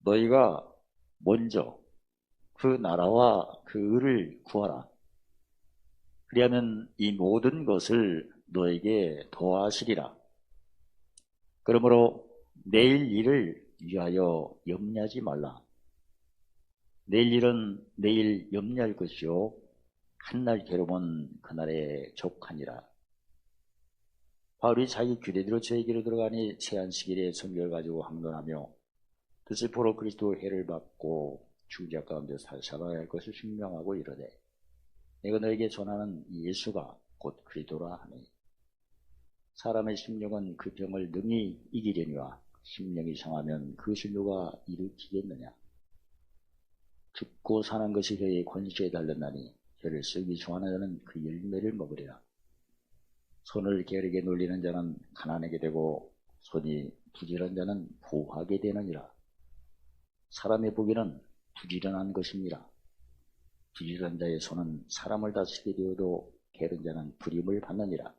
너희가 먼저 그 나라와 그 의를 구하라. 그리하면 이 모든 것을 너에게 더하시리라. 그러므로 내일 일을 위하여 염려하지 말라. 내일 일은 내일 염려할 것이요 한날 괴로움은 그날에 족하니라. 바울이 자기 규례대로 저에게로 들어가니 새 안식일에 성경을 가지고 항론하며 뜻을 그리스도 해를 받고 죽은 자 가운데 살아야 할 것을 증명하고 이르되 내가 너에게 전하는 예수가 곧 그리스도라 하니 사람의 심령은 그 병을 능히 이기려니와 심령이 상하면 그것을 누가 일으키겠느냐. 죽고 사는 것이 혀의 권세에 달렸나니 혀를 쓰기 좋아하는 자는 그 열매를 먹으리라. 손을 게으르게 놀리는 자는 가난하게 되고 손이 부지런한 자는 부하게 되느니라. 사람의 보기는 부지런한 것입니다. 부지런한 자의 손은 사람을 다스리게 되어도 게으른 자는 불임을 받느니라.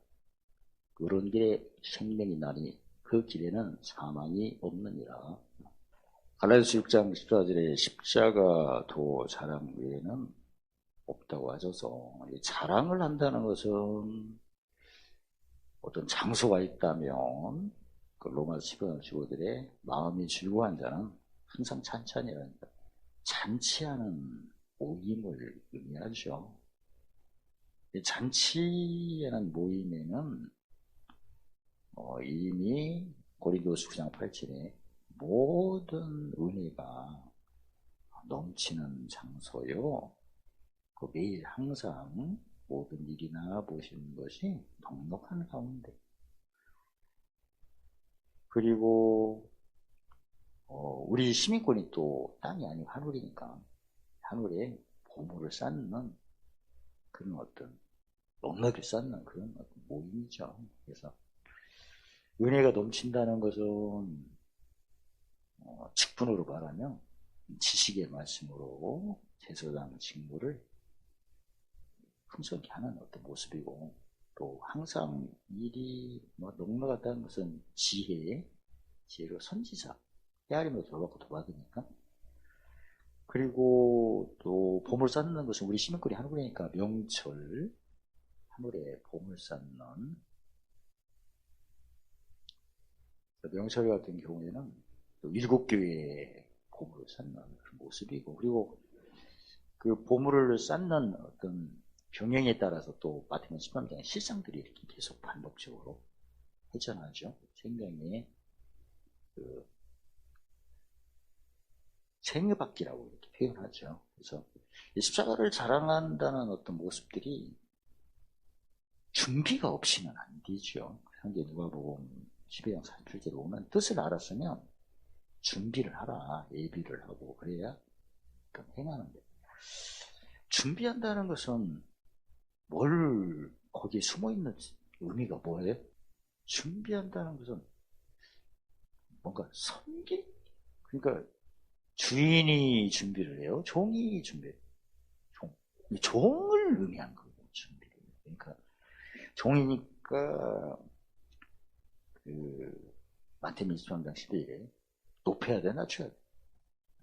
그런 길에 생명이 나니 그 길에는 사망이 없느니라. 갈라디아서 6장 14절에 십자가 도 자랑 외에는 없다고 하셔서 자랑을 한다는 것은 어떤 장소가 있다면 그 로마서 15장 15절에 마음이 즐거워한 자는 항상 찬찬히라니까 잔치하는 모임을 의미하죠. 잔치하는 모임에는 이미 고린도서 9장 8절에 모든 은혜가 넘치는 장소요. 그 매일 항상 모든 일이나 보시는 것이 넉넉한 가운데. 그리고 우리 시민권이 또 땅이 아니고 하늘이니까 하늘에 보물을 쌓는 그런 어떤 넉넉히 쌓는 그런 어떤 모임이죠. 그래서 은혜가 넘친다는 것은 직분으로 말하면 지식의 말씀으로 제사장 직무를 풍성히 하는 어떤 모습이고, 또 항상 일이 넉넉하다는 것은 지혜로 선지자, 헤아림으로 돌아받고 도받으니까. 그리고 또 보물 쌓는 것은 우리 시민권이 하늘이니까 명철, 하늘에 보물 쌓는 명철 같은 경우에는 또 7교회에 보물을 쌓는 그런 모습이고, 그리고 그 보물을 쌓는 어떤 병행에 따라서 또 마태복음 13장의 실상들이 이렇게 계속 반복적으로 회전하죠. 생명의 그 생애받기라고 이렇게 표현하죠. 그래서 이 십자가를 자랑한다는 어떤 모습들이 준비가 없이는 안 되죠. 현재 누가복음 12장 47절에 보면 뜻을 알았으면 준비를 하라, 예비를 하고 그래야 행하는데, 준비한다는 것은 뭘 거기에 숨어있는 의미가 뭐예요? 준비한다는 것은 뭔가 섬기? 그러니까 주인이 준비를 해요? 종이 준비해요? 종을 의미한 거예요, 준비를. 그러니까 종이니까 마태복음 23장 12절에 높여야 돼, 낮춰야 돼?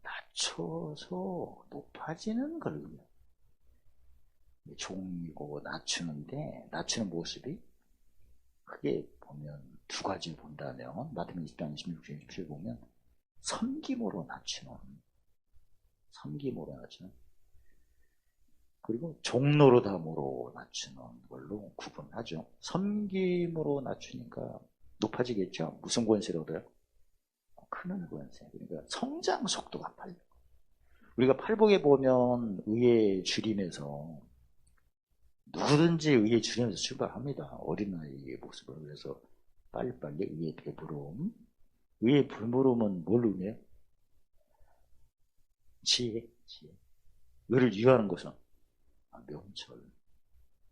낮춰서 높아지는 걸 의미해요. 종이고 낮추는데, 낮추는 모습이 크게 보면 두 가지를 본다면, 마태복음 20장 26절 27절 보면 섬김으로 낮추는, 그리고 종노릇함으로 낮추는 걸로 구분하죠. 섬김으로 낮추니까 높아지겠죠. 무슨 권세를 얻어요? 크는 권세. 그러니까 성장 속도가 빨라. 우리가 팔복에 보면 의에 줄임에서 누구든지 의에 줄임에서 출발합니다. 어린아이의 모습을. 그래서 빨리빨리 의의 배부름. 의의 불물음은 뭘 의미해요? 지혜. 의를 유하는 것은 명철.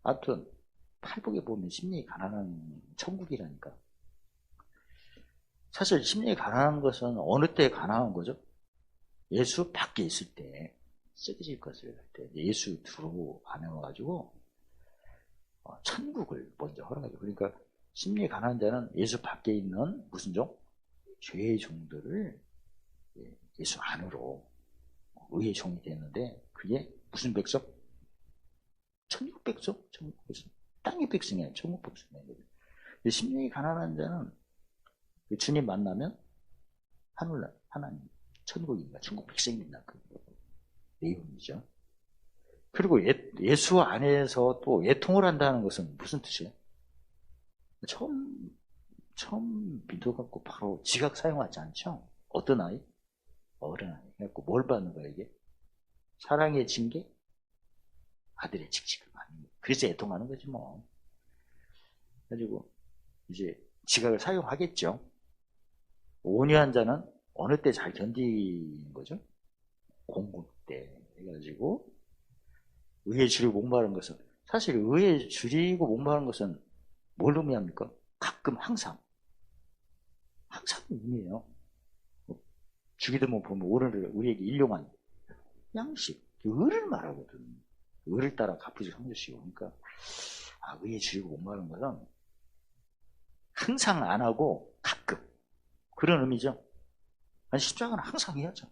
하여튼 팔복에 보면 심령이 가난한 천국이라니까. 사실 심령이 가난한 것은 어느 때 가난한 거죠? 예수 밖에 있을 때, 썩어질 것을 할 때, 예수 들어 안에 와가지고 천국을 먼저 허락하죠. 그러니까 심령이 가난한 자는 예수 밖에 있는 무슨 종? 죄의 종들을 예수 안으로 의의 종이 됐는데 그게 무슨 백성? 천국 백성? 천국 백성. 땅의 백성이 아니라 천국 백성이에요. 심령이 가난한 자는 주님 만나면 하늘날, 하나님, 천국입니다. 천국 백성입니다. 그 내용이죠. 그리고 예수 안에서 또 애통을 한다는 것은 무슨 뜻이에요? 처음 믿어갖고 바로 지각 사용하지 않죠? 어떤 아이? 어른아이. 그래갖고 뭘 받는 거야, 이게? 사랑의 징계? 아들의 직책을 받는 거야. 그래서 애통하는 거지, 뭐. 그래가지고, 이제 지각을 사용하겠죠. 온유한 자는 어느 때 잘 견디는 거죠? 공급 때. 해가지고, 의에 줄이고 목마른 것은, 사실 의에 줄이고 목마른 것은 뭘 의미합니까? 가끔, 항상. 항상 의미해요. 주기도문 보면 우리에게 일용한 양식, 의를 말하거든. 의를 따라 갚으시 성주시고. 그러니까, 의에 줄이고 목마른 것은 항상 안 하고 가끔. 그런 의미죠. 아니, 십자가는 항상 해야죠.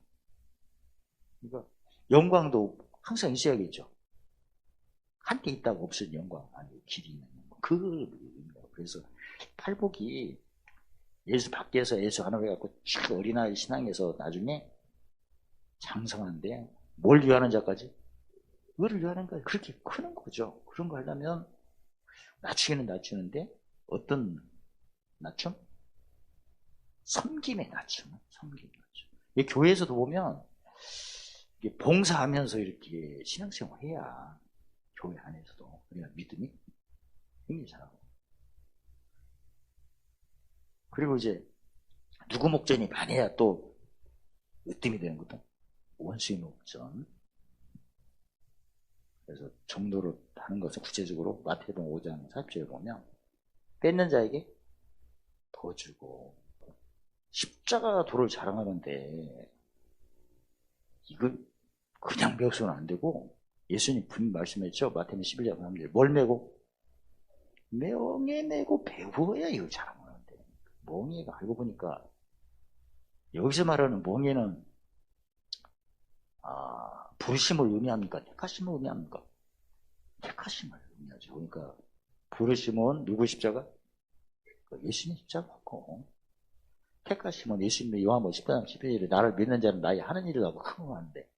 그러니까, 영광도 항상 있어야겠죠. 한때 있다가 없어진 영광, 아니, 길이 있는 영광. 그 의미입니다. 그래서, 팔복이 예수 밖에서 예수 안으로 해갖고 쭉 어린아이 신앙에서 나중에 장성한데, 뭘 위하는 자까지? 의를 위하는 거예요. 그렇게 크는 거죠. 그런 거 하려면, 낮추기는 낮추는데, 어떤 낮춤? 섬김의 낮춤. 섬김의 낮춤. 이 교회에서도 보면, 이게 봉사하면서 이렇게 신앙생활 해야, 교회 안에서도, 우리가 믿음이 굉장히 잘하고. 그리고 이제, 누구 목전이 많아야 또, 으뜸이 되는 것도, 원수의 목전. 그래서 정도로 하는 것은 구체적으로 마태복음 5장 40절에 보면, 뺏는 자에게 더 주고, 십자가 도를 자랑하는데, 이걸 그냥 배워서는 안 되고, 예수님 분명히 말씀했죠. 마태복음 11장 3절. 뭘 메고? 명예 메고 배워야 이걸 자랑하는데. 멍에가 알고 보니까, 여기서 말하는 멍에는, 부르심을 의미합니까? 택하심을 의미합니까? 택하심을 의미하죠. 그러니까, 부르심은 누구 십자가? 예수님 십자가 맞고, 택하심은 예수님의 요한복음 14장 11절에 나를 믿는 자는 나의 하는 일을 하고 흥하는데,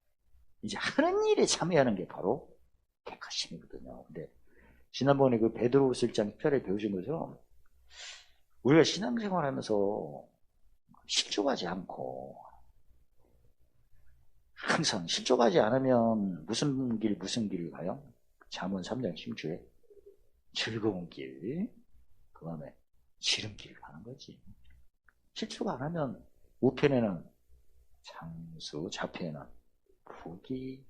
이제 하는 일에 참여하는 게 바로 택하심이거든요. 근데 지난번에 그 베드로후서 1장 10절에 배우신 것처럼 우리가 신앙생활 하면서 실족하지 않고 항상 실족하지 않으면 무슨 길을 가요? 잠언 3장 16절에 즐거운 길, 그 다음에 지름길을 가는 거지. 실족 안 하면 우편에는 장수, 좌편에는 부귀,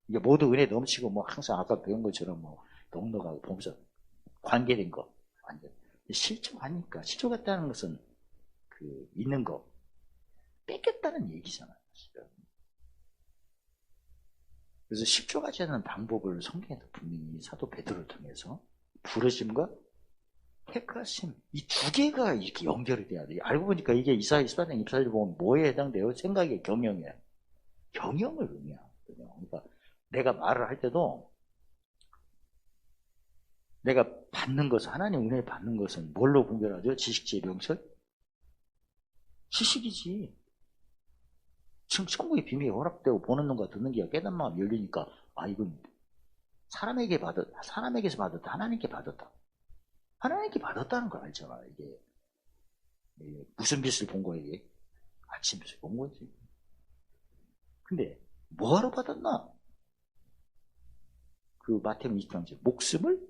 이게 모두 은혜 넘치고 뭐 항상 아까 배운 것처럼 뭐 넉넉하고 보면서 관계된 거 완전 실족하니까. 실족했다는 것은 그 있는 거 뺏겼다는 얘기잖아요. 그래서 실족하지 않는 방법을 성경에서 분명히 사도 베드로를 통해서 부르심과 택하심, 이 두 개가 이렇게 연결이 돼야 돼요. 알고 보니까 이게 이사야 24장 24절 보면 뭐에 해당돼요? 생각의 경영이에요. 경영을 의미하거든요. 그러니까 내가 말을 할 때도 내가 받는 것은, 하나님 은혜 받는 것은 뭘로 분별하죠? 지식지혜 명철? 지식이지. 지금 천국의 비밀이 허락되고 보는 눈과 듣는 귀가 깨닫는 마음이 열리니까, 이건 사람에게서 받았다. 하나님께 받았다. 하나님께 받았다는 걸 알잖아. 이게 무슨 빛을 본 거야, 이게? 아침 빛을 본 거지. 근데 뭐하러 받았나? 그 마태복음 20장 목숨을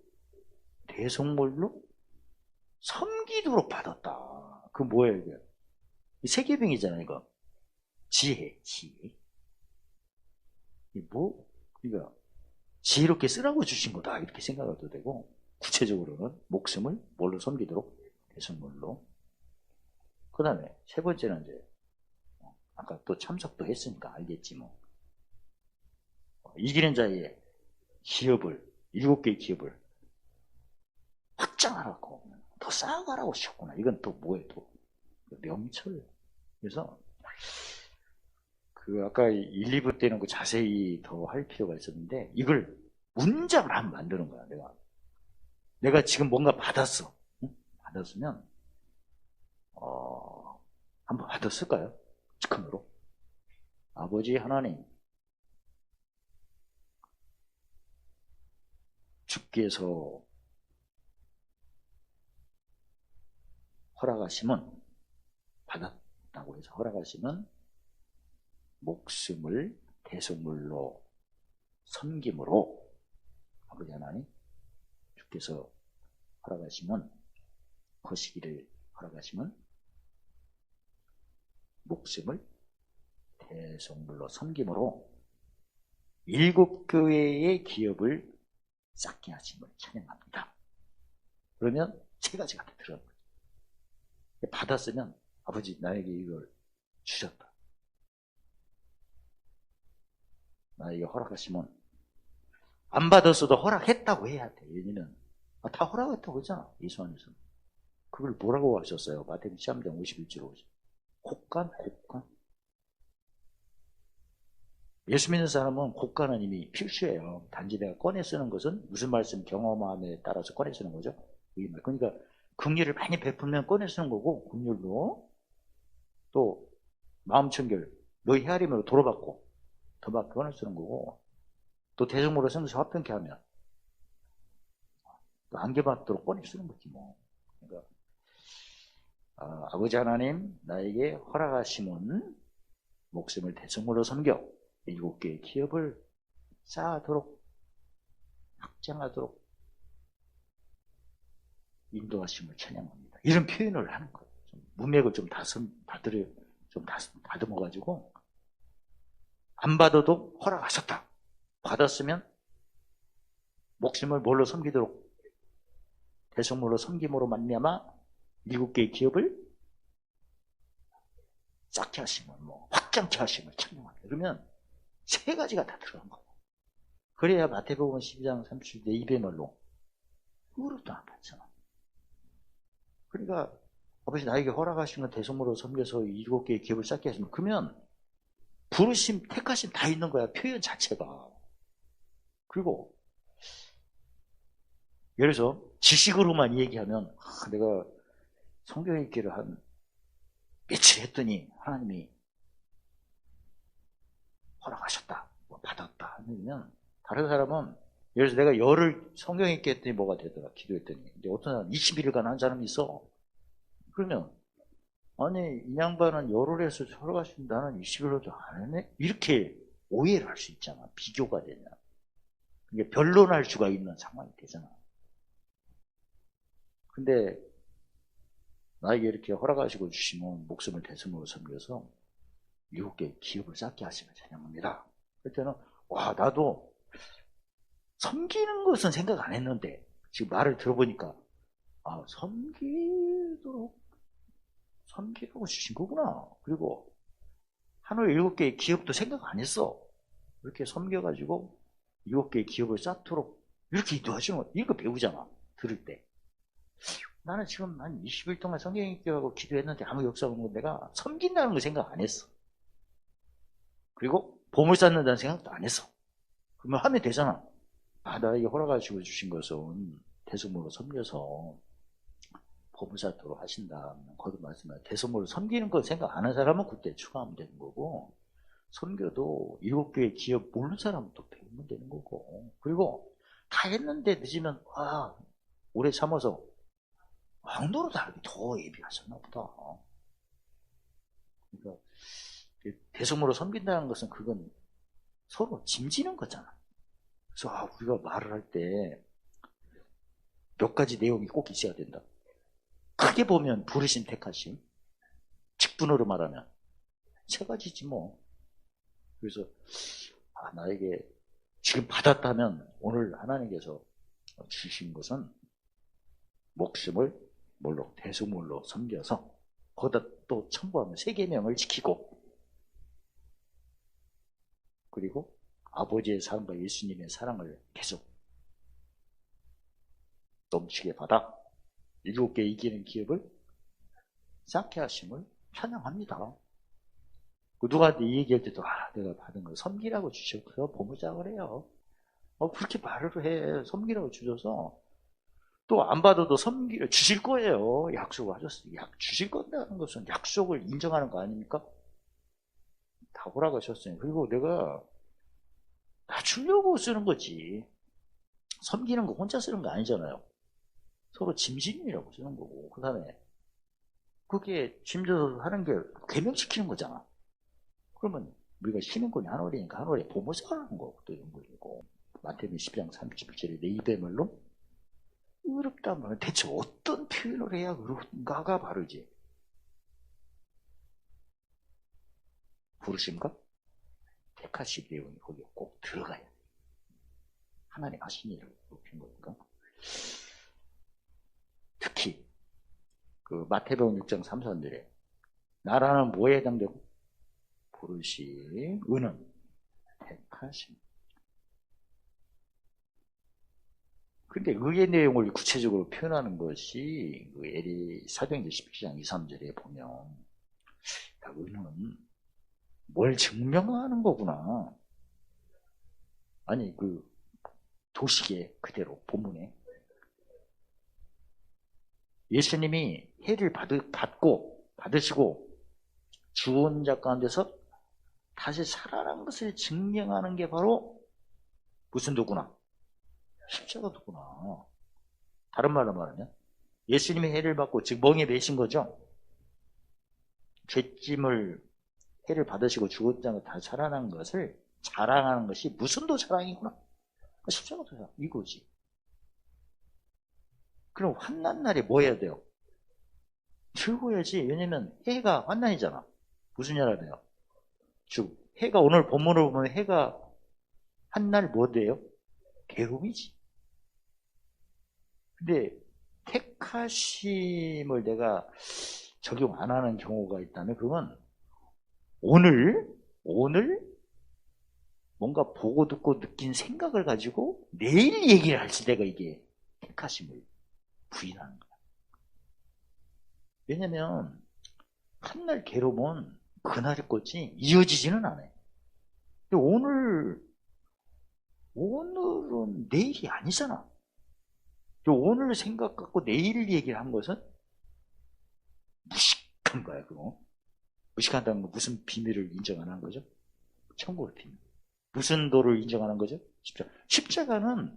대속물로 섬기도록 받았다. 그 뭐예요, 이게? 세계병이잖아요, 이거. 지혜. 그러니까 지혜롭게 쓰라고 주신 거다, 이렇게 생각해도 되고, 구체적으로는 목숨을 뭘로 섬기도록? 대속물로. 그 다음에 세 번째는 이제 아까 또 참석도 했으니까 알겠지 뭐. 이기는 자의 기업을, 7개의 기업을 확장하라고, 더 쌓아가라고 하셨구나. 이건 또 뭐예요, 또? 명철. 그래서 그 아까 1, 2부 때는 그 자세히 더 할 필요가 있었는데 이걸 문장을 한번 만드는 거야. 내가 지금 뭔가 받았어. 응? 받았으면 한번 받았을까요? 즉흥으로. 아버지 하나님, 주께서 허락하시면, 받았다고 해서 허락하시면 목숨을 대속물로 섬김으로, 아버지 하나님, 주께서 허락하시면, 거시기를 허락하시면 목숨을 대속물로 섬김으로 7교회의 기업을 쌓게 하심을 찬양합니다. 그러면 세 가지가 다 들어간 거예요. 받았으면 아버지 나에게 이걸 주셨다. 나에게 허락하시면, 안 받았어도 허락했다고 해야 돼. 얘는 다 허락했다고 했잖아. 예수 안에서. 그걸 뭐라고 하셨어요? 마태복음 13장 51절로 곡간. 예수 믿는 사람은 곡간은 이미 필수예요. 단지 내가 꺼내 쓰는 것은 무슨 말씀, 경험함에 따라서 꺼내 쓰는 거죠. 그러니까 긍휼을 많이 베풀면 꺼내 쓰는 거고, 긍휼로 또 마음 청결, 너희 헤아림으로 도로받고 더 막 꺼내 쓰는 거고, 또 대성모로 성서 화평케 하면 또 안개받도록 꺼내 쓰는 거지 뭐. 그러니까 아버지 하나님 나에게 허락하시면 목숨을 대성물로 섬겨 7개의 기업을 쌓아도록 확장하도록 인도하심을 찬양합니다. 이런 표현을 하는 거예요. 문맥을 좀 다듬어가지고 안 받아도 허락하셨다. 받았으면 목숨을 뭘로 섬기도록 대성물로 섬김으로 말미암아 7개의 기업을 쌓게 하심을, 확장케 하심을 찬양합니다. 그러면 세 가지가 다 들어간 거예요. 그래야 마태복음 12장 30절 내 입의 말로 그릇도 안 받잖아. 그러니까 아버지 나에게 허락하신 건 대성물로 섬겨서 7개의 기업을 쌓게 하시면, 그러면 부르심, 택하심 다 있는 거야. 표현 자체가. 그리고 예를 들어서 지식으로만 얘기하면 내가 성경 읽기를 한 며칠 했더니 하나님이 허락하셨다, 받았다 하면, 다른 사람은 예를 들어서 내가 열흘 성경 읽기 했더니 뭐가 되더라, 기도했더니. 근데 어떤 사람 21일간 한 사람이 있어. 그러면 아니 이 양반은 열흘 해서 허락하신, 나는 20일로도 안 했네, 이렇게 오해를 할 수 있잖아. 비교가 되냐. 이게 변론할 수가 있는 상황이 되잖아. 근데 나에게 이렇게 허락하시고 주시면 목숨을 대성물로 섬겨서 7개의 기업을 쌓게 하시면 찬양합니다. 그럴 때는 나도 섬기는 것은 생각 안 했는데 지금 말을 들어보니까 섬기라고 주신 거구나. 그리고 하늘 7개의 기업도 생각 안 했어. 이렇게 섬겨가지고 7개의 기업을 쌓도록 이렇게 인도하시는 거, 이거 배우잖아, 들을 때. 나는 지금 한 20일 동안 성경 읽기하고 기도했는데 아무 역사 없는 거, 내가 섬긴다는 거 생각 안 했어. 그리고 보물 쌓는다는 생각도 안 했어. 그러면 하면 되잖아. 나에게 허락하시고 주신 것은 대성물로 섬겨서 보물 쌓도록 하신다. 거듭 말씀하신 대성물로 섬기는 거 생각 안 한 사람은 그때 추가하면 되는 거고, 선교도 7개의 기업 모르는 사람은 또 배우면 되는 거고, 그리고 다 했는데 늦으면 오래 참아서 왕도로 다르게 더 예비하셨나 보다. 그러니까 대성물로 섬긴다는 것은 그건 서로 짐지는 거잖아. 그래서 우리가 말을 할 때 몇 가지 내용이 꼭 있어야 된다. 크게 보면 부르심, 택하심, 직분으로 말하면 세 가지지 뭐. 그래서 나에게 지금 받았다면 오늘 하나님께서 주신 것은 목숨을 대속물로 섬겨서 거기다 또 첨부하면 세계명을 지키고, 그리고 아버지의 사랑과 예수님의 사랑을 계속 넘치게 받아 7개 이기는 기업을 쌓게 하심을 찬양합니다. 누구한테 이 얘기할 때도, 내가 받은 거 섬기라고 주셨고요. 보무장을 해요. 그렇게 말을 해. 섬기라고 주셔서. 또 안 받아도 주실 거예요. 약속을 하셨어요. 주실 건다는 것은 약속을 인정하는 거 아닙니까? 다 허락하셨어요. 그리고 내가 다 주려고 쓰는 거지. 섬기는 거 혼자 쓰는 거 아니잖아요. 서로 짐승이라고 쓰는 거고. 그 다음에 그게 짐져서 하는 게 개명시키는 거잖아. 그러면 우리가 신인권이 한 월이니까 한 월에 보모자를 하는 거고 또 이런 거고. 마태복음 10장 31절에 내 입의 말로 의롭다 말은 대체 어떤 표현을 해야 의롭다가 바르지? 부르심과 택하시 내용이 거기에 꼭 들어가야 돼. 하나님 하신 일을 높인 거니까. 특히 그 마태복음 6장 3, 4절에 나라는 뭐에 해당되고? 부르심, 은은, 택하심. 근데 의의 내용을 구체적으로 표현하는 것이 그 에리 사도행전 17장 2, 3절에 보면 은은 뭘 증명하는 거구나. 아니 그 도식에 그대로 본문에 예수님이 해를 받으시고 죽은 자 가운데서 다시 살아난 것을 증명하는 게 바로 무슨 도구나? 십자가 도구나. 다른 말로 말하면 예수님이 해를 받고 즉 멍에 매신 거죠. 죄짐을 해를 받으시고 죽은 자가 다시 살아난 것을 자랑하는 것이 무슨도 자랑이구나. 십자가 도자 이거지. 그럼 환난 날에 뭐 해야 돼요? 즐거워야지. 왜냐면 해가 환난이잖아. 무슨 일 하래요? 해가 오늘 본문으로 보면 해가 한날 뭐 돼요? 괴로움이지. 근데 택하심을 내가 적용 안 하는 경우가 있다면 그건 오늘 뭔가 보고 듣고 느낀 생각을 가지고 내일 얘기를 할 때가 이게 택하심을 부인하는 거야. 왜냐면 한날 괴로움은 그날의 거지 이어지지는 않아요. 근데 오늘은 내일이 아니잖아. 오늘 생각 갖고 내일 얘기를 한 것은 무식한 거야, 그거. 무식한다는 건 무슨 비밀을 인정 안 하는 거죠? 천국의 비밀. 무슨 도를 인정하는 거죠? 십자가는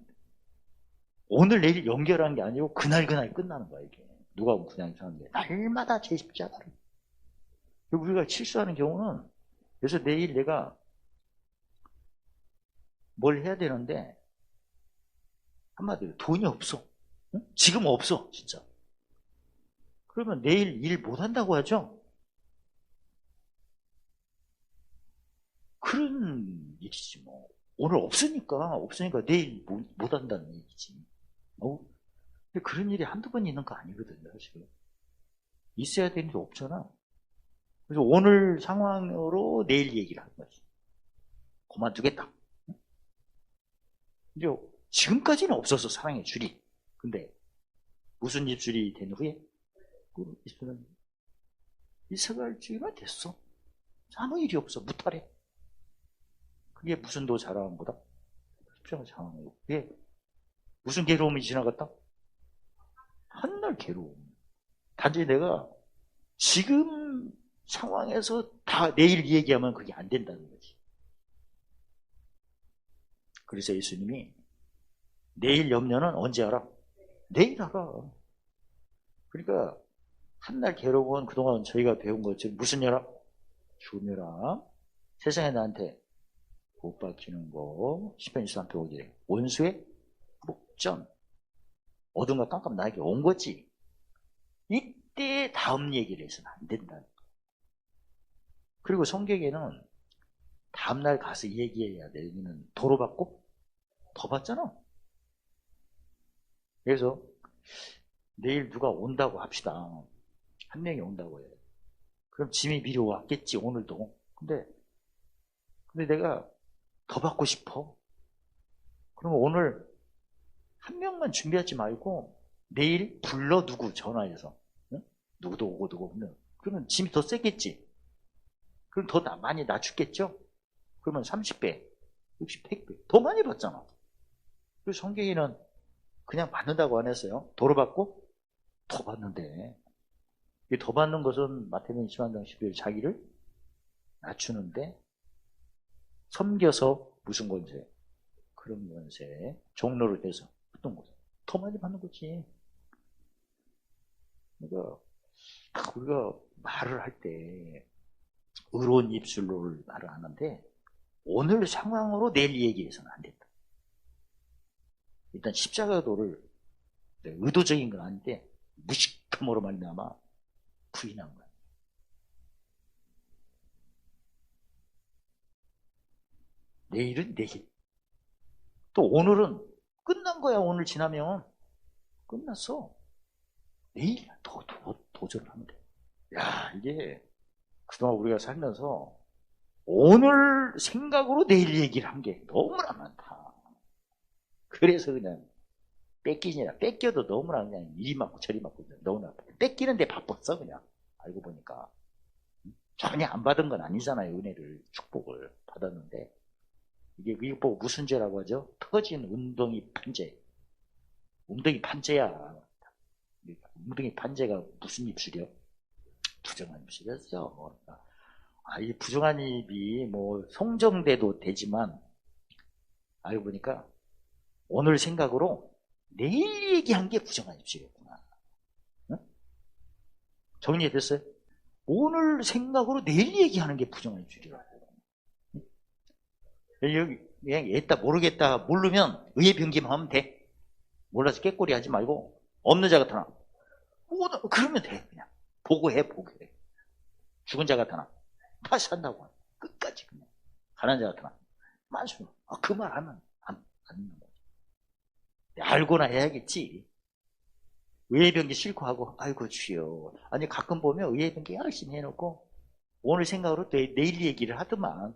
오늘 내일 연결한 게 아니고 그날 끝나는 거야, 이게. 누가 그냥 사는데 날마다 제 십자가를. 우리가 실수하는 경우는 그래서 내일 내가 뭘 해야 되는데 한마디로 돈이 없어. 응? 지금 없어, 진짜. 그러면 내일 일 못한다고 하죠? 그런 얘기지 뭐. 오늘 없으니까 내일 못한다는 얘기지. 근데 그런 일이 한두 번 있는 거 아니거든요, 사실. 있어야 되는 게 없잖아. 그래서 오늘 상황으로 내일 얘기를 하는 거지. 그만두겠다. 근데 지금까지는 없어서 사랑의 줄이. 근데 무슨 입술이 된 후에 그 입술은 이사갈 주기만 됐어. 아무 일이 없어. 무탈해. 그게 무슨 도 자랑한 거다? 십자가 자랑한 거고. 그게 무슨 괴로움이 지나갔다? 한날 괴로움. 단지 내가 지금 상황에서 다 내일 얘기하면 그게 안 된다는 거지. 그래서 예수님이 내일 염려는 언제 알아? 내일 알아. 그러니까 한날 괴로움은 그동안 저희가 배운 것처럼 무슨 혈압? 죽음혈압. 세상에 나한테 못 박히는 거. 10편 23편 5절에 원수의 목전. 어둠과 깜깜 나에게 온 거지. 이때 다음 얘기를 해서는 안 된다. 그리고 성경에는 다음날 가서 얘기해야 돼. 여기는 도로 받고 더 받잖아. 그래서 내일 누가 온다고 합시다. 한 명이 온다고 해. 그럼 짐이 미리 왔겠지, 오늘도. 근데 내가 더 받고 싶어. 그럼 오늘 한 명만 준비하지 말고 내일 불러 누구 전화해서. 응? 누구도 오고 오면 그러면 짐이 더 세겠지. 그럼 더 많이 낮추겠죠? 그러면 30배, 60, 100배 더 많이 받잖아. 그래서 성경에는 그냥 받는다고 안 했어요. 도로 받고 더 받는데, 이 더 받는 것은 마태복음 20장 11절 자기를 낮추는데, 섬겨서 무슨 권세? 그런 권세 종로를 돼서 어떤 거죠? 더 많이 받는 거지. 그러니까 우리가 말을 할 때 의로운 입술로 말을 하는데, 오늘 상황으로 내일 얘기해서는 안 된다. 일단 십자가도를 의도적인 건 아닌데 무식함으로 말미암아 부인한 거야. 내일은 내일. 또 오늘은 끝난 거야. 오늘 지나면 끝났어. 내일 더 도전을 하면 돼. 야, 이게 그동안 우리가 살면서 오늘 생각으로 내일 얘기를 한 게 너무나 많다. 그래서 그냥 뺏기냐, 뺏겨도 너무나 그냥 이리 맞고 저리 맞고 너무나 뺏기는데 바빴어. 그냥 알고 보니까 전혀 안 받은 건 아니잖아요. 은혜를, 축복을 받았는데, 이게 보고 무슨 죄라고 하죠? 터진 웅덩이 판재. 웅덩이 판재야. 웅덩이 판재가 무슨 입술이요? 부정한 입술이었죠. 이 부정한 입이 뭐 송정돼도 되지만, 알고 보니까 오늘 생각으로 내일 얘기한 게 부정한 입술이었구나. 응? 정리됐어요? 오늘 생각으로 내일 얘기하는 게 부정한 입술이라고. 여기 그냥 얘다 모르겠다 모르면 의의 변기만 하면 돼. 몰라서 깨꼬리 하지 말고 없는 자 같아나 그러면 돼. 그냥 보고해. 죽은 자 같아나 다시 산다고 끝까지 그냥 가난 자 같아나 만수. 그 말 하면 안 믿는 거지. 알고나 해야겠지. 의의 변기 싫고 하고 아이고 주여. 아니 가끔 보면 의의 변기 열심히 해놓고 오늘 생각으로 내일 얘기를 하더만.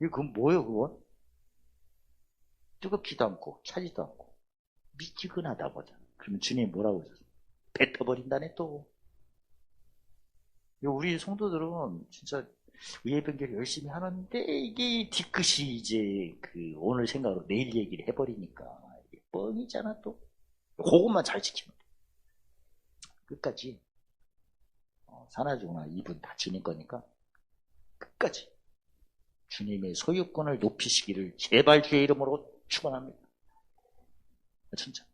그건 뭐예요, 그건? 뜨겁지도 않고, 차지도 않고, 미지근하다 보잖아. 그러면 주님이 뭐라고 하셨어? 뱉어버린다네, 또. 우리 성도들은 진짜 의의 변개를 열심히 하는데, 이게 뒤끝이 이제 오늘 생각으로 내일 얘기를 해버리니까, 뻥이잖아, 또. 그것만 잘 지키면 돼. 끝까지. 사나주구나, 이분 다 주님 거니까, 끝까지. 주님의 소유권을 높이시기를 제발 주의 이름으로 축원합니다. 진짜.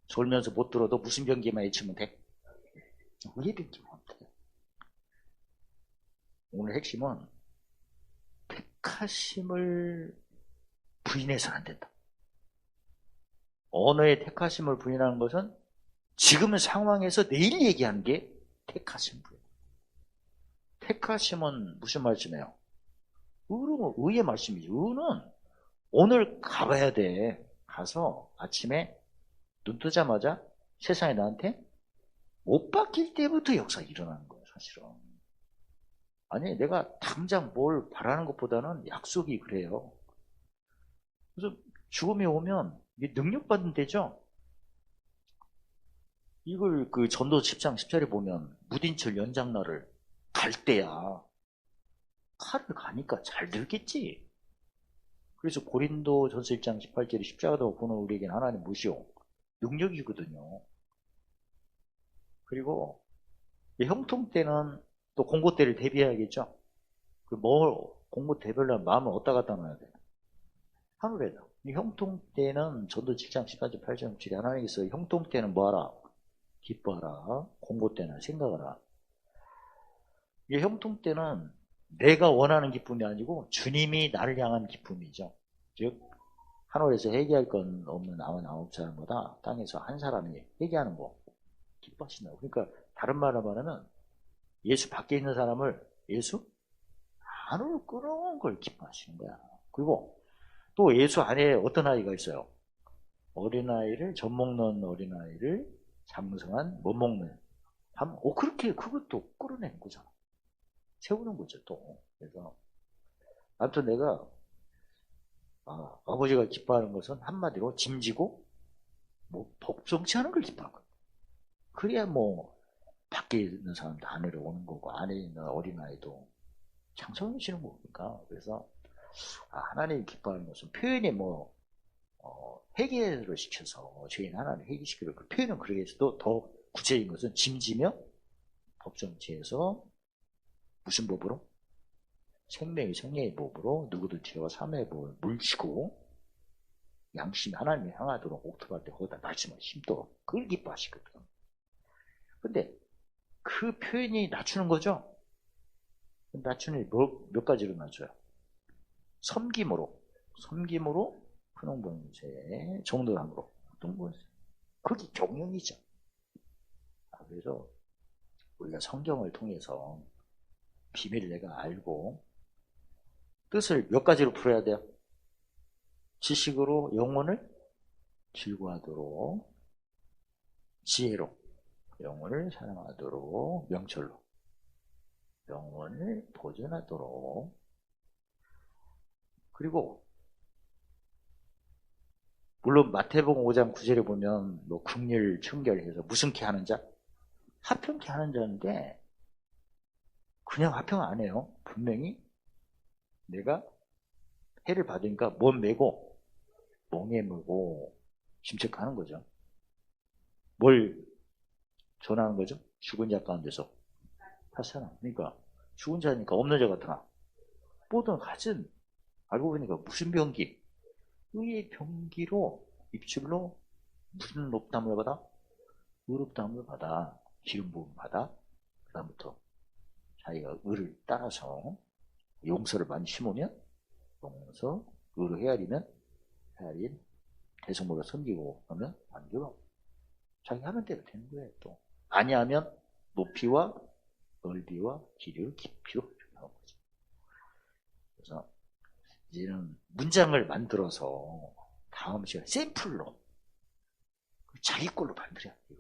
졸면서 못 들어도 무슨 변기만 외치면 돼? 왜 변기만 돼? 오늘 핵심은 택하심을 부인해서는 안 된다. 언어의 택하심을 부인하는 것은 지금 상황에서 내일 얘기하는 게 택하심 부인. 택하심은 무슨 말씀이에요? 의의 말씀이지. 의는 오늘 가봐야 돼. 가서 아침에 눈 뜨자마자 세상에 나한테 못 바뀔 때부터 역사 일어나는 거예요, 사실은. 아니, 내가 당장 뭘 바라는 것보다는 약속이 그래요. 그래서 죽음이 오면 이게 능력받는 데죠. 이걸 전도 10장 10절에 보면 무딘철 연장날을 갈 때야 칼을 가니까 잘 들겠지. 그래서 고린도 전서 1장 18절에 십자가도 보는 우리에게는 하나님 무시요 능력이거든요. 그리고 형통 때는 또 공고 때를 대비해야겠죠. 공고 대비하려면 마음을 어디다 갖다 놔야 돼? 하늘에다. 형통 때는 전도 7장 18절 8절 7에 하나님께서 형통 때는 뭐하라? 기뻐하라. 공고 때는 생각하라. 이게 형통 때는 내가 원하는 기쁨이 아니고 주님이 나를 향한 기쁨이죠. 즉 하늘에서 회개할 건 없는 99 사람보다 땅에서 한 사람이 회개하는 거 기뻐하신다고. 그러니까 다른 말로 말하면 예수 밖에 있는 사람을 예수 안으로 끌어온 걸 기뻐하시는 거야. 그리고 또 예수 안에 어떤 아이가 있어요? 어린아이를 젖 먹는 어린아이를 잠성한 못 먹는 그렇게 그것도 끌어내는 거잖아. 세우는 거죠 또. 그래서 아무튼 내가 아버지가 기뻐하는 것은 한마디로 짐지고 복종치 않은 걸 기뻐하는 거야. 그래야 뭐 밖에 있는 사람도 다 내려오는 거고, 안에 있는 어린아이도 창성하시는 겁니까? 그래서, 하나님이 기뻐하는 것은 표현이 회개를 시켜서 죄인 하나를 회개시키려 그 표현은 그러게 해서도 더 구체적인 것은 짐지며 법정지에서 무슨 법으로? 생명의 법으로 누구도 죄와 사망의 법을 물리치고 양심이 하나님을 향하도록 옥토할 때 거기다 말씀을 심도록 그걸 기뻐하시거든. 근데 그 표현이 낮추는 거죠? 낮추는 몇 가지로 낮춰요? 섬김으로 근원본세, 정도함으로 동본세. 그게 경영이죠. 그래서 우리가 성경을 통해서 비밀을 내가 알고 뜻을 몇 가지로 풀어야 돼요? 지식으로 영혼을 즐거워하도록, 지혜로 영혼을 사랑하도록, 명철로 영혼을 보존하도록. 그리고 물론 마태복음 5장 9절에 보면 긍휼, 청결해서 무슨 케 하는 자? 화평케 하는 자인데 그냥 화평 안 해요. 분명히 내가 해를 받으니까 몸 메고 멍에 메고 침책하는 거죠. 뭘 전하는 거죠? 죽은 자 가운데서 살아나. 그러니까 죽은 자니까 없는 자 같으나 모든 가진 알고 보니까 무슨 병기? 의의 병기로 입술로 무슨 높담을 받아? 의롭담을 받아. 기름 부음 받아. 그 다음부터 자기가 의를 따라서 용서를 많이 심으면 용서, 의로 헤아리면 헤아린, 대성모가 섬기고 하면 안되고 자기 하는 대로 되는 거예요. 또 아니하면 높이와 넓이와 길이와 깊이로 표현하는 거죠. 그래서 이제는 문장을 만들어서 다음 시간에 샘플로 자기 걸로 만들어야 돼요.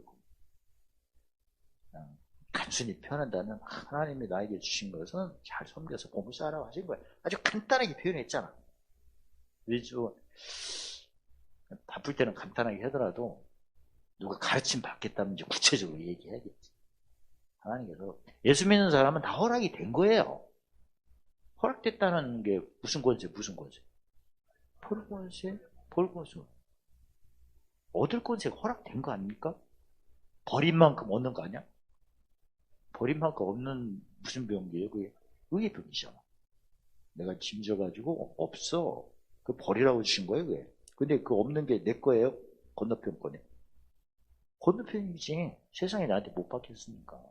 그냥 단순히 표현한다면 하나님이 나에게 주신 것은 잘 섬겨서 보물사라고 하신 거예요. 아주 간단하게 표현했잖아. 그래서 바쁠 때는 간단하게 하더라도 누가 가르침 받겠다면 이제 구체적으로 얘기해야겠지. 하나님께서 예수 믿는 사람은 다 허락이 된 거예요. 허락됐다는 게 무슨 권세? 벌권세. 얻을 권세가 허락된 거 아닙니까? 버린 만큼 얻는 거 아니야? 버린 만큼 얻는 무슨 병기예요? 그게 의의 병이잖아. 내가 짐져가지고 없어. 그 버리라고 주신 거예요, 그게. 근데 그 없는 게 내 거예요? 건너편 거네. 건너편이지. 세상에 나한테 못 받겠으니까.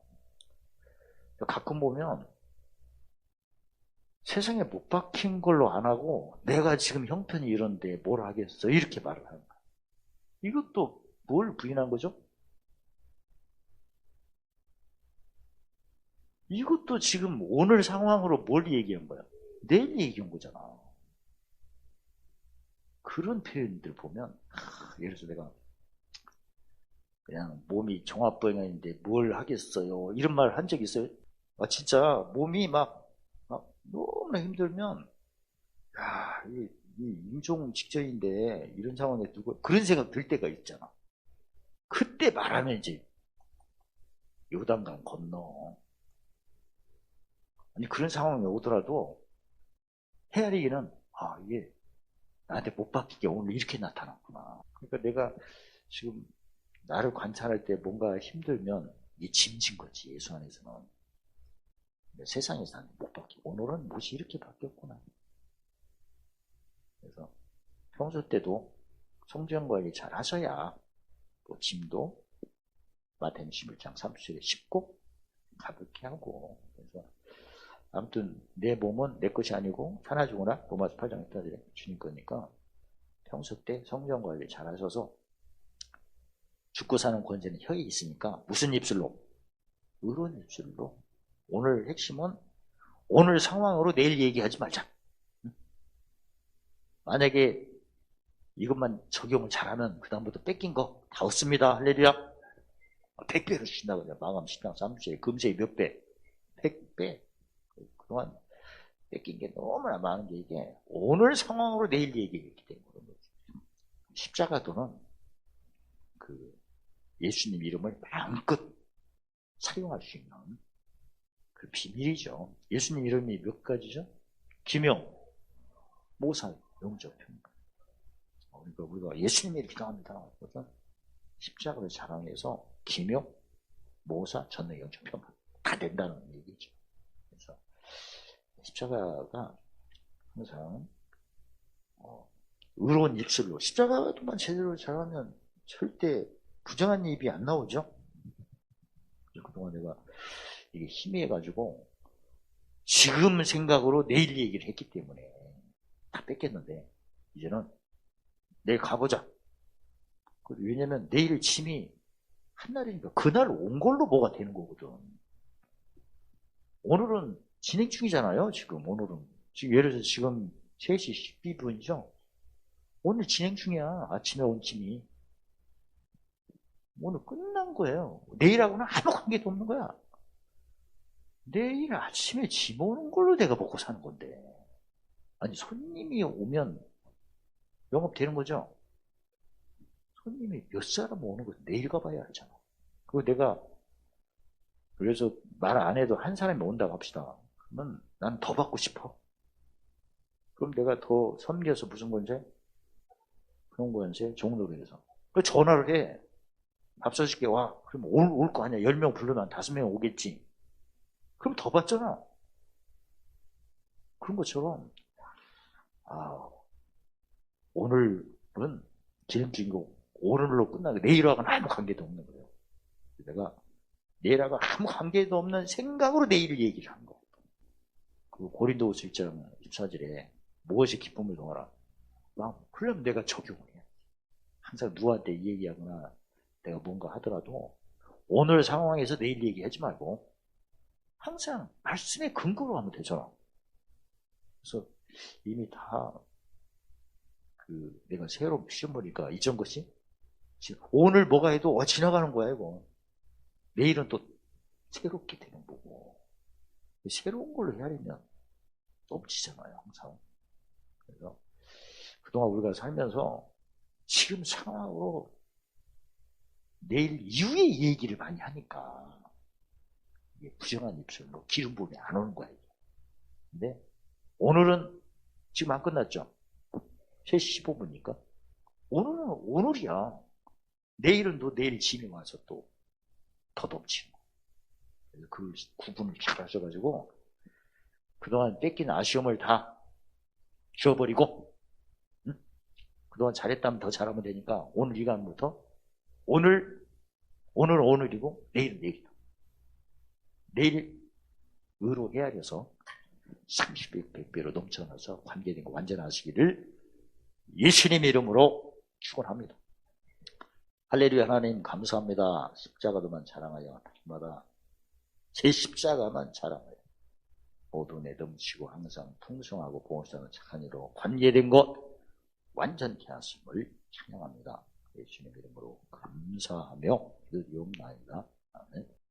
가끔 보면 세상에 못 박힌 걸로 안 하고 내가 지금 형편이 이런데 뭘 하겠어 이렇게 말을 하는 거야. 이것도 뭘 부인한 거죠? 이것도 지금 오늘 상황으로 뭘 얘기한 거야? 내일 얘기한 거잖아. 그런 표현들 보면 예를 들어서 내가 그냥 몸이 종합병원인데 뭘 하겠어요 이런 말을 한 적 있어요? 진짜 몸이 막 너무나 힘들면 이 임종 직전인데 이런 상황에 두고 그런 생각 들 때가 있잖아. 그때 말하면 이제 요단강 건너. 아니 그런 상황이 오더라도 헤아리기는 이게 나한테 못 박히게 오늘 이렇게 나타났구나. 그러니까 내가 지금 나를 관찰할 때 뭔가 힘들면 이게 짐진 거지. 예수 안에서는. 세상에서 나한테 못 박히고 오늘은 무엇이 이렇게 바뀌었구나. 그래서 평소 때도 성경 관리 잘 하셔야 또 짐도 마태복음 11장 30절에 쉽고 가볍게 하고. 그래서 아무튼 내 몸은 내 것이 아니고 하나 주구나 로마서 8장 1절에 주님 거니까 평소 때 성경 관리 잘 하셔서 죽고 사는 권세는 혀에 있으니까 무슨 입술로? 의로운 입술로. 오늘 핵심은 오늘 상황으로 내일 얘기하지 말자. 만약에 이것만 적용을 잘하면 그 다음부터 뺏긴 거 다 없습니다. 할렐루야. 100배로 주신다고 해요. 마감 10장 30절에 금세의 몇 배? 100배. 그동안 뺏긴 게 너무나 많은 게 이게 오늘 상황으로 내일 얘기했기 때문에 십자가도는 그 예수님 이름을 마음껏 사용할 수 있는 그 비밀이죠. 예수님 이름이 몇 가지죠? 기명, 모사, 영접, 평강. 그러니까 우리가 예수님이 기도합니다. 그래서 십자가를 자랑해서 기명, 모사, 전능, 영접, 평강 다 된다는 얘기죠. 그래서 십자가가 항상 의로운 입술로, 십자가만 제대로 잘하면 절대 부정한 입이 안 나오죠. 그동안 내가 이게 희미해가지고 지금 생각으로 내일 얘기를 했기 때문에 다 뺏겼는데 이제는 내일 가보자. 왜냐면 내일 짐이 한날이니까 그날 온 걸로 뭐가 되는 거거든. 오늘은 진행 중이잖아요. 지금 예를 들어서 지금 3시 12분이죠. 오늘 진행 중이야. 아침에 온 짐이. 오늘 끝난 거예요. 내일하고는 아무 관계도 없는 거야. 내일 아침에 짐 오는 걸로 내가 먹고 사는 건데. 아니, 손님이 오면 영업되는 거죠? 손님이 몇 사람 오는 거 내일 가봐야 알잖아. 그리고 내가, 그래서 말 안 해도 한 사람이 온다고 합시다. 그러면 난 더 받고 싶어. 그럼 내가 더 섬겨서 무슨 건지? 그런 건지 종로를 해서. 그 전화를 해. 밥 사줄게 와. 그럼 올 거 아니야. 10명 부르면 5명 오겠지. 그럼 더 받잖아. 그런 것처럼, 오늘은 기름진고 오늘로 끝나고 내일하고는 아무 관계도 없는 거예요. 내가 내일하고 아무 관계도 없는 생각으로 내일을 얘기를 한 거. 그 고린도후서 1장 14절에 무엇이 기쁨을 동하라. 그러면 내가 적용을 해. 항상 누구한테 얘기하거나 내가 뭔가 하더라도 오늘 상황에서 내일 얘기하지 말고 항상 말씀의 근거로 하면 되잖아. 그래서 이미 다 내가 새로 시험 보니까 이전 것이 오늘 뭐가 해도 지나가는 거야 이거. 내일은 또 새롭게 되는 거고 새로운 걸로 헤아리면 넘치잖아요 항상. 그래서 그동안 우리가 살면서 지금 상황으로 내일 이후의 얘기를 많이 하니까 이게 부정한 입술로 기름 부음이 안 오는 거야. 근데 오늘은 지금 안 끝났죠? 3시 15분이니까 오늘은 오늘이야. 내일은 또 내일 짐이 와서 또 더 넘치는 거야. 그래서 그 구분을 잘 하셔가지고 그동안 뺏긴 아쉬움을 다 지워버리고 그동안 잘했다면 더 잘하면 되니까 오늘 이 시간부터 오늘은 오늘이고 내일은 내일이다. 내일 의로 헤아려서 30배, 100배로 넘쳐나서 관계된 거 완전하시기를 예수님의 이름으로 축원합니다. 할렐루야. 하나님 감사합니다. 십자가도만 자랑하여 날마다 제 십자가만 자랑하여 모두 내넘치고 항상 풍성하고 보호자는 착한 이로 관계된 것 완전케 하심을 찬양합니다. 예수님의 이름으로 감사하며 드리옵나이다. 아멘.